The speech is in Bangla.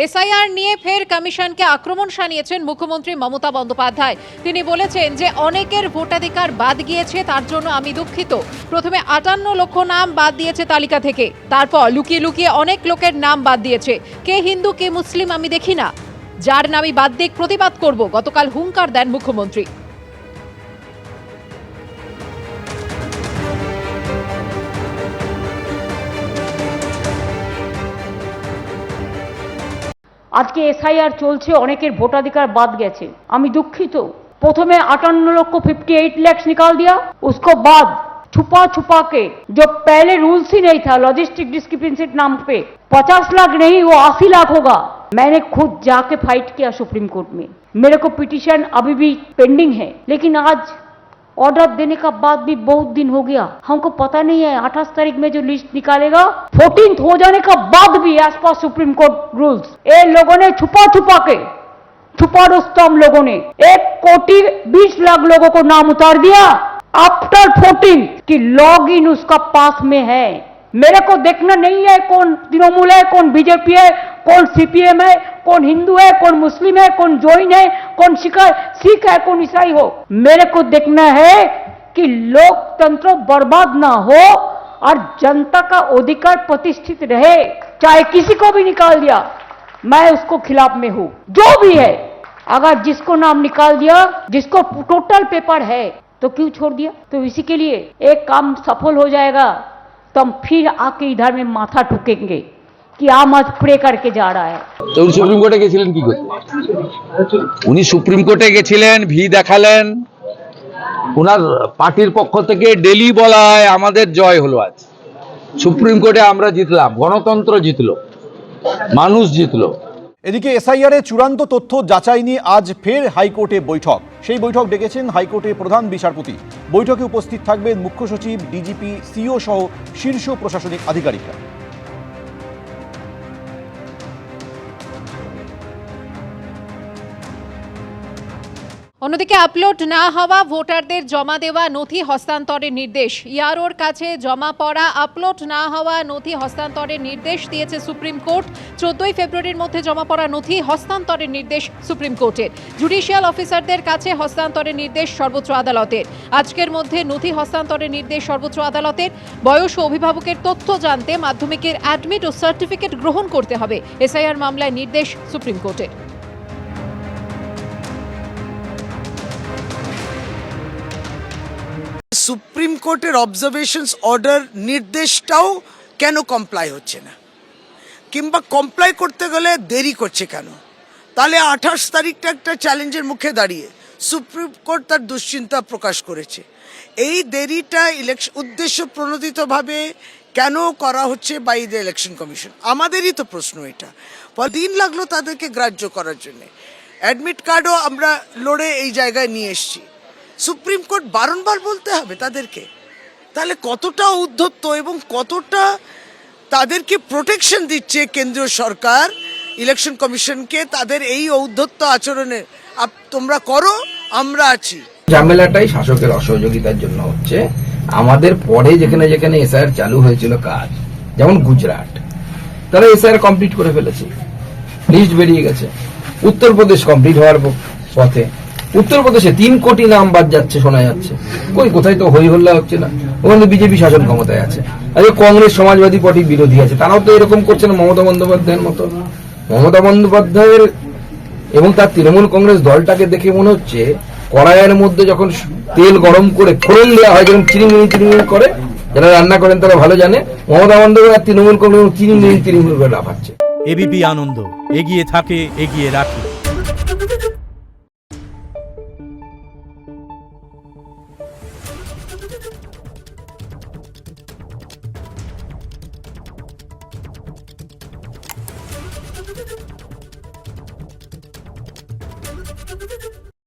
এসআইআর নিয়ে ফের কমিশনকে আক্রমণ শানিয়েছেন মুখ্যমন্ত্রী মমতা বন্দ্যোপাধ্যায়। তিনি বলেছেন যে অনেকের ভোটাধিকার বাদ গিয়েছে, তার জন্য আমি দুঃখিত। প্রথমে 58 লক্ষ নাম বাদ দিয়েছে তালিকা থেকে, তারপর লুকিয়ে লুকিয়ে অনেক লোকের নাম বাদ দিয়েছে। কে হিন্দু কে মুসলিম আমি দেখি না, যার নামই বাদ দিক প্রতিবাদ করব, গতকাল হুঙ্কার দেন মুখ্যমন্ত্রী। আজকে এসআইআর চলছে, অনেকের ভোটাধিকার বাদ গেছে, আমি দুঃখিত। প্রথমে 58 লক্ষ 58 लाख निकाल दिया, उसको बाद छुपा छुपा के जो पहले रूल्स ही नहीं था लॉजिस्टिक डिस्क्रिपेंसी नाम पे 50 लाख नहीं वो 80 लाख होगा। मैंने खुद जाके फाइट किया सुप्रीम कोर्ट में, मेरे को पिटीशन अभी भी पेंडिंग है, लेकिन आज ऑर्डर देने का बाद भी बहुत दिन हो गया, हमको पता नहीं है 28 तारीख में जो लिस्ट निकालेगा 14th हो जाने का बाद भी as per supreme court rules ये लोगों ने छुपा छुपा के छुपा रुस्तम लोगों ने 1 कोटी 20 लाख लोगों को नाम उतार दिया आफ्टर 14 की लॉग इन उसका पास में है। मेरे को देखना नहीं है कौन तृणमूल है, कौन बीजेपी है, कौन सीपीएम है, कौन हिंदू है, कौन मुस्लिम है, कौन जैन है, कौन सिख है, कौन ईसाई हो। मेरे को देखना है कि लोकतंत्र बर्बाद ना हो और जनता का अधिकार प्रतिष्ठित रहे। चाहे किसी को भी निकाल दिया, मैं उसको खिलाफ में हूं, जो भी है। अगर जिसको नाम निकाल दिया, जिसको टोटल पेपर है, तो क्यों छोड़ दिया? तो इसी के लिए एक काम सफल हो जाएगा तो हम फिर आके इधर में माथा ठुकेंगे कि आम आज प्रे करके जा रहा है। তো উনি সুপ্রিম কোর্টে গেছিলেন কি করতে? উনি সুপ্রিম কোর্টে গেছিলেন, ভি দেখালেন। ওনার পার্টির পক্ষ থেকে ডেলি বলা হয় আমাদের জয় হলো, আজ সুপ্রিম কোর্টে আমরা জিতলাম, গণতন্ত্র জিতলো, মানুষ জিতলো। এদিকে এসআইআর এর চূড়ান্ত তথ্য যাচাই নিয়ে আজ ফের হাইকোর্টে বৈঠক। সেই বৈঠক ডেকেছেন হাইকোর্টের প্রধান বিচারপতি। বৈঠকে উপস্থিত থাকবেন মুখ্য সচিব, ডিজিপি, সিও সহ শীর্ষ প্রশাসনিক আধিকারিকরা। অন্যদিকে আপলোড না হওয়া ভোটারদের জমা দেওয়া নথি হস্তান্তরের নির্দেশ। ইয়ারোর কাছে জমা পড়া আপলোড না হওয়া নথি হস্তান্তরের নির্দেশ দিয়েছে সুপ্রিম কোর্ট। 14 ফেব্রুয়ারির মধ্যে জমা পড়া নথি হস্তান্তরের নির্দেশ সুপ্রিম কোর্টের। জুডিশিয়াল অফিসারদের কাছে হস্তান্তরের নির্দেশ সর্বোচ্চ আদালতের। আজকের মধ্যে নথি হস্তান্তরের নির্দেশ সর্বোচ্চ আদালতের। বয়স ও অভিভাবকের তথ্য জানতে মাধ্যমিকের অ্যাডমিট ও সার্টিফিকেট গ্রহণ করতে হবে। এসআইআর মামলায় নির্দেশ সুপ্রিম কোর্টের। সুপ্রিম কোর্টের অবজারভেশনস অর্ডার নির্দেশটাও কেন কমপ্লাই হচ্ছে না, কিংবা কমপ্লাই করতে গেলে দেরি করছে কেন? তাহলে 28 তারিখটা একটা চ্যালেঞ্জের মুখে দাঁড়িয়ে সুপ্রিম কোর্ট তার দুশ্চিন্তা প্রকাশ করেছে। এই দেরিটা উদ্দেশ্য প্রণোদিতভাবে কেন করা হচ্ছে বাই দ্য ইলেকশন কমিশন? আমাদেরই তো প্রশ্ন এটা। দিন লাগলো তাদেরকে গ্রাহ্য করার জন্য। অ্যাডমিট কার্ডও আমরা লড়ে এই জায়গায় নিয়ে এসেছি। সুপ্রিম কোর্ট বারংবার বলতে হবে তাদেরকে? তাহলে কতটা উদ্ধত্ত এবং কতটা তাদেরকে প্রোটেকশন দিচ্ছে কেন্দ্রীয় সরকার ইলেকশন কমিশনকে তাদের এই ঔদ্ধত্য আচরণে? তোমরা করো, আমরা আছি। ঝামেলাটাই শাসকের অসহযোগিতার জন্য হচ্ছে। আমাদের পরে যেখানে যেখানে এসআইআর চালু হয়েছিল কাজ, যেমন গুজরাট, তারা এসআইআর কমপ্লিট করে ফেলেছে, লিস্ট বেরিয়ে গেছে। উত্তরপ্রদেশ কমপ্লিট হওয়ার পথে, উত্তরপ্রদেশে 3 কোটি নাম বাদ যাচ্ছে শোনা যাচ্ছে। কোথায় তো হই হল্লা হচ্ছে না, ওখানে বিজেপি শাসন ক্ষমতায় আছে। আজকে কংগ্রেস সমাজবাদী পার্টির বিরোধী আছে, তারাও তো এরকম করছে না মমতা বন্দ্যোপাধ্যায়ের মতো। মমতা বন্দ্যোপাধ্যায়ের এবং তার তৃণমূল কংগ্রেস দলটাকে দেখে মনে হচ্ছে কড়াইয়ের মধ্যে যখন তেল গরম করে ফোড়ন দেওয়া হয়, যখন চিরিমিরি চিরিমিরি করে, যারা রান্না করেন তারা ভালো জানে, মমতা বন্দ্যোপাধ্যায় তৃণমূল কংগ্রেস চিরিমিরি চিরিমিরি করে লাফাচ্ছে। এবিপি আনন্দ, এগিয়ে থাকে, এগিয়ে রাখে।